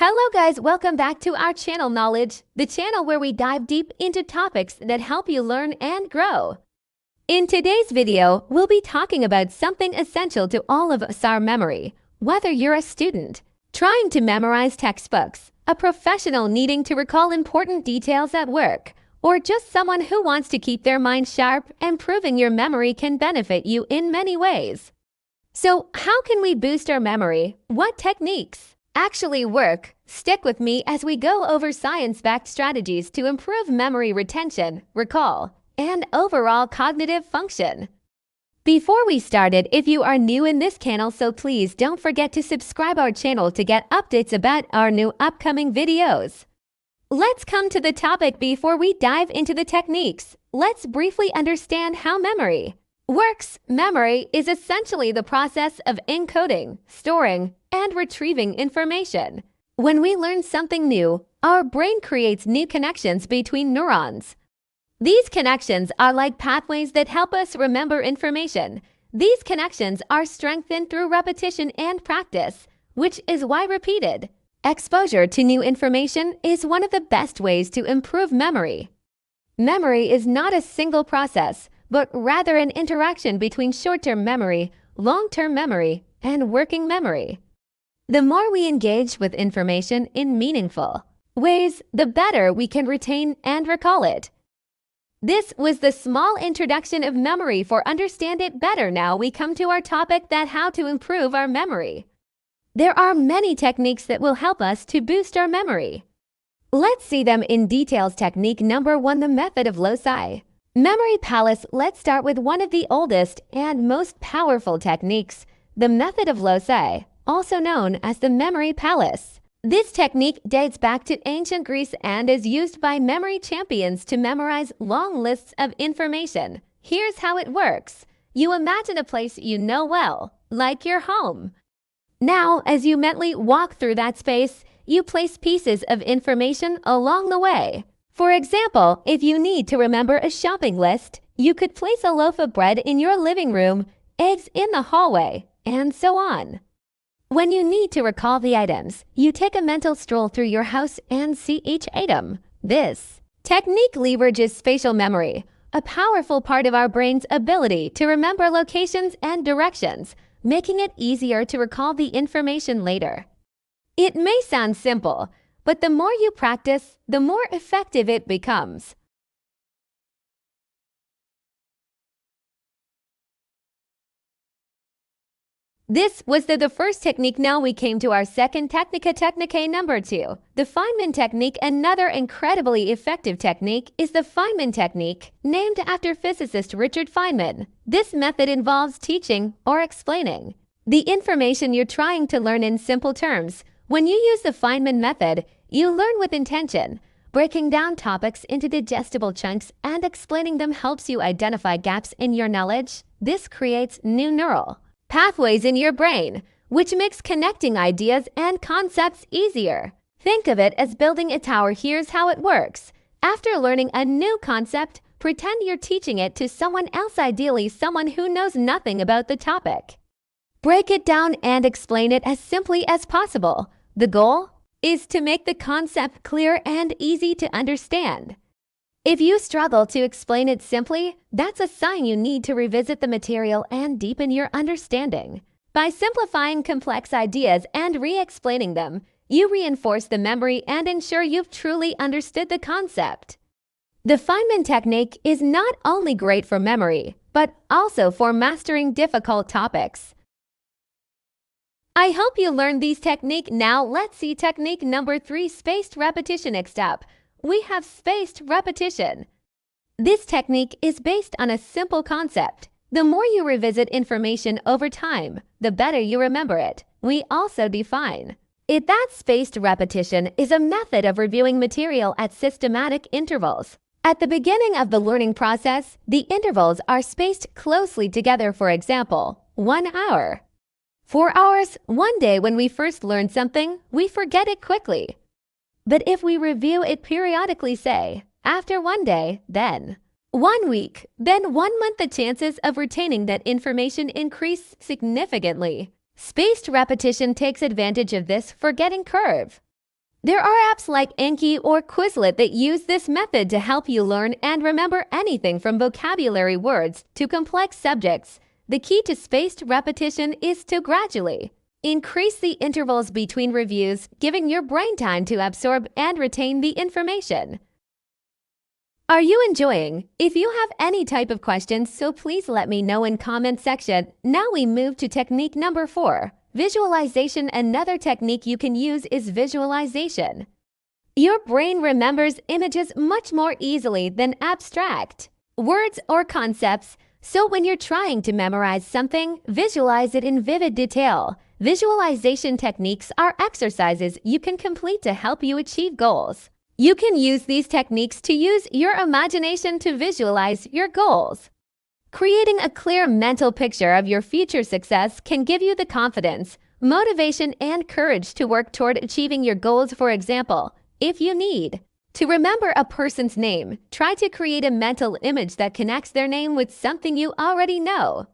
Hello guys, welcome back to our channel Knowledge, the channel where we dive deep into topics that help you learn and grow. In today's video, we'll be talking about something essential to all of us, our memory. Whether you're a student trying to memorize textbooks, a professional needing to recall important details at work, or just someone who wants to keep their mind sharp, improving your memory can benefit you in many ways. So, how can we boost our memory? What techniques actually work? Stick with me as we go over science-backed strategies to improve memory retention, recall, and overall cognitive function. Before we started, if you are new in this channel, so please don't forget to subscribe our channel to get updates about our new upcoming videos. Let's come to the topic. Before we dive into the techniques, let's briefly understand how memory works. Memory is essentially the process of encoding, storing, and retrieving information. When we learn something new, our brain creates new connections between neurons. These connections are like pathways that help us remember information. These connections are strengthened through repetition and practice, which is why repeated exposure to new information is one of the best ways to improve memory. Memory is not a single process, but rather an interaction between short-term memory, long-term memory, and working memory. The more we engage with information in meaningful ways, the better we can retain and recall it. This was the small introduction of memory. For understand it better, now we come to our topic, that how to improve our memory. There are many techniques that will help us to boost our memory. Let's see them in details. Technique number 1, the method of loci. Memory palace. Let's start with one of the oldest and most powerful techniques, the method of loci, also known as the memory palace. This technique dates back to ancient Greece and is used by memory champions to memorize long lists of information. Here's how it works. You imagine a place you know well, like your home. Now, as you mentally walk through that space, you place pieces of information along the way. For example, if you need to remember a shopping list, you could place a loaf of bread in your living room, eggs in the hallway, and so on. When you need to recall the items, you take a mental stroll through your house and see each item. This technique leverages spatial memory, a powerful part of our brain's ability to remember locations and directions, making it easier to recall the information later. It may sound simple, but the more you practice, the more effective it becomes. This was the first technique. Now we came to our second technique number 2, the Feynman technique. Another incredibly effective technique is the Feynman technique, named after physicist Richard Feynman. This method involves teaching or explaining the information you're trying to learn in simple terms. When you use the Feynman method, you learn with intention. Breaking down topics into digestible chunks and explaining them helps you identify gaps in your knowledge. This creates new neural pathways in your brain, which makes connecting ideas and concepts easier. Think of it as building a tower. Here's how it works. After learning a new concept, pretend you're teaching it to someone else, ideally someone who knows nothing about the topic. Break it down and explain it as simply as possible. The goal is to make the concept clear and easy to understand. If you struggle to explain it simply, that's a sign you need to revisit the material and deepen your understanding. By simplifying complex ideas and re-explaining them, you reinforce the memory and ensure you've truly understood the concept. The Feynman technique is not only great for memory, but also for mastering difficult topics. I hope you learned these techniques. Now let's see technique number 3, spaced repetition. Next up, we have spaced repetition. This technique is based on a simple concept. The more you revisit information over time, the better you remember it. We also define it that spaced repetition is a method of reviewing material at systematic intervals. At the beginning of the learning process, the intervals are spaced closely together. For example, 1 hour. 4 hours. One day when we first learn something, we forget it quickly. But if we review it periodically, say, after 1 day, then 1 week, then 1 month, the chances of retaining that information increase significantly. Spaced repetition takes advantage of this forgetting curve. There are apps like Anki or Quizlet that use this method to help you learn and remember anything from vocabulary words to complex subjects. The key to spaced repetition is to gradually increase the intervals between reviews, giving your brain time to absorb and retain the information. Are you enjoying? If you have any type of questions, so please let me know in comment section. Now we move to technique number 4. Visualization. Another technique you can use is visualization. Your brain remembers images much more easily than abstract words or concepts. So when you're trying to memorize something, visualize it in vivid detail. Visualization techniques are exercises you can complete to help you achieve goals. You can use these techniques to use your imagination to visualize your goals. Creating a clear mental picture of your future success can give you the confidence, motivation, and courage to work toward achieving your goals. For example, if you need to remember a person's name, try to create a mental image that connects their name with something you already know.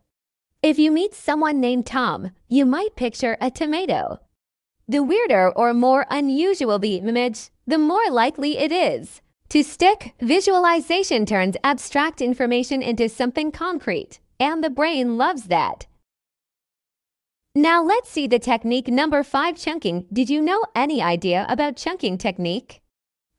If you meet someone named Tom, you might picture a tomato. The weirder or more unusual the image, the more likely it is to stick. Visualization turns abstract information into something concrete, and the brain loves that. Now let's see the technique number 5, chunking. Did you know any idea about chunking technique?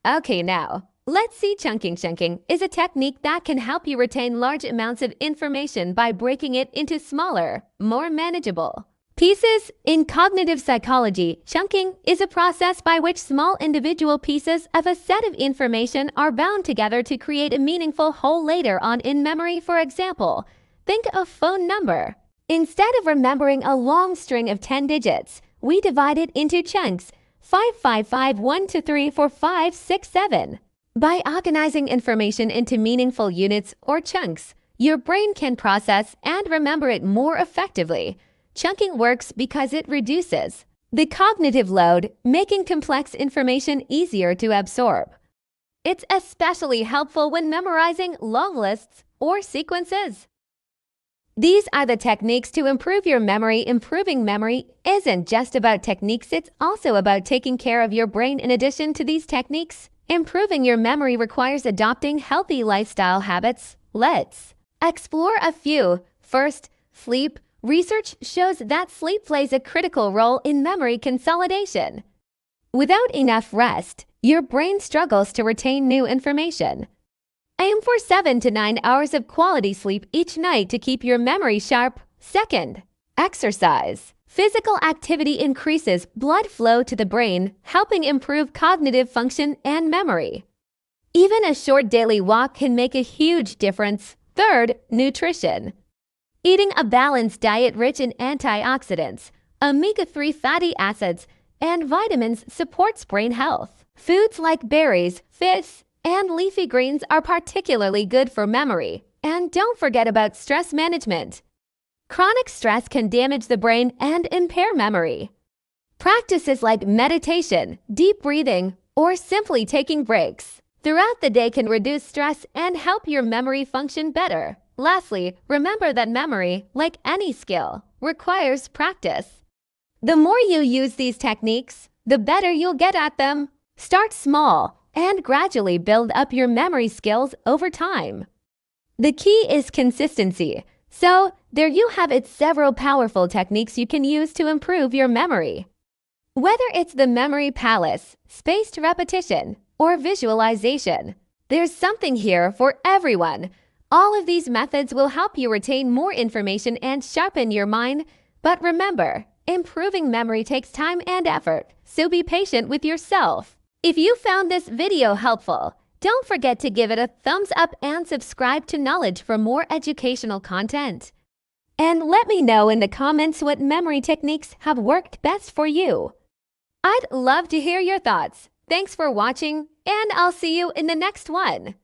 Okay, now let's see chunking. Chunking is a technique that can help you retain large amounts of information by breaking it into smaller, more manageable pieces. In cognitive psychology, chunking is a process by which small individual pieces of a set of information are bound together to create a meaningful whole later on in memory. For example, think of phone number. Instead of remembering a long string of 10 digits, we divide it into chunks: 55512345667. By organizing information into meaningful units or chunks, your brain can process and remember it more effectively. Chunking works because it reduces the cognitive load, making complex information easier to absorb. It's especially helpful when memorizing long lists or sequences. These are the techniques to improve your memory. Improving memory isn't just about techniques, it's also about taking care of your brain. In addition to these techniques, improving your memory requires adopting healthy lifestyle habits. Let's explore a few. First, sleep. Research shows that sleep plays a critical role in memory consolidation. Without enough rest, your brain struggles to retain new information. Aim for 7 to 9 hours of quality sleep each night to keep your memory sharp. Second, exercise. Physical activity increases blood flow to the brain, helping improve cognitive function and memory. Even a short daily walk can make a huge difference. Third, nutrition. Eating a balanced diet rich in antioxidants, omega-3 fatty acids, and vitamins supports brain health. Foods like berries, fish, and leafy greens are particularly good for memory. And don't forget about stress management. Chronic stress can damage the brain and impair memory. Practices like meditation, deep breathing, or simply taking breaks throughout the day can reduce stress and help your memory function better. Lastly, remember that memory, like any skill, requires practice. The more you use these techniques, the better you'll get at them. Start small and gradually build up your memory skills over time. The key is consistency. So, there you have it, several powerful techniques you can use to improve your memory. Whether it's the memory palace, spaced repetition, or visualization, there's something here for everyone. All of these methods will help you retain more information and sharpen your mind. But remember, improving memory takes time and effort, so be patient with yourself. If you found this video helpful, don't forget to give it a thumbs up and subscribe to Knowledge for more educational content. And let me know in the comments what memory techniques have worked best for you. I'd love to hear your thoughts. Thanks for watching, and I'll see you in the next one.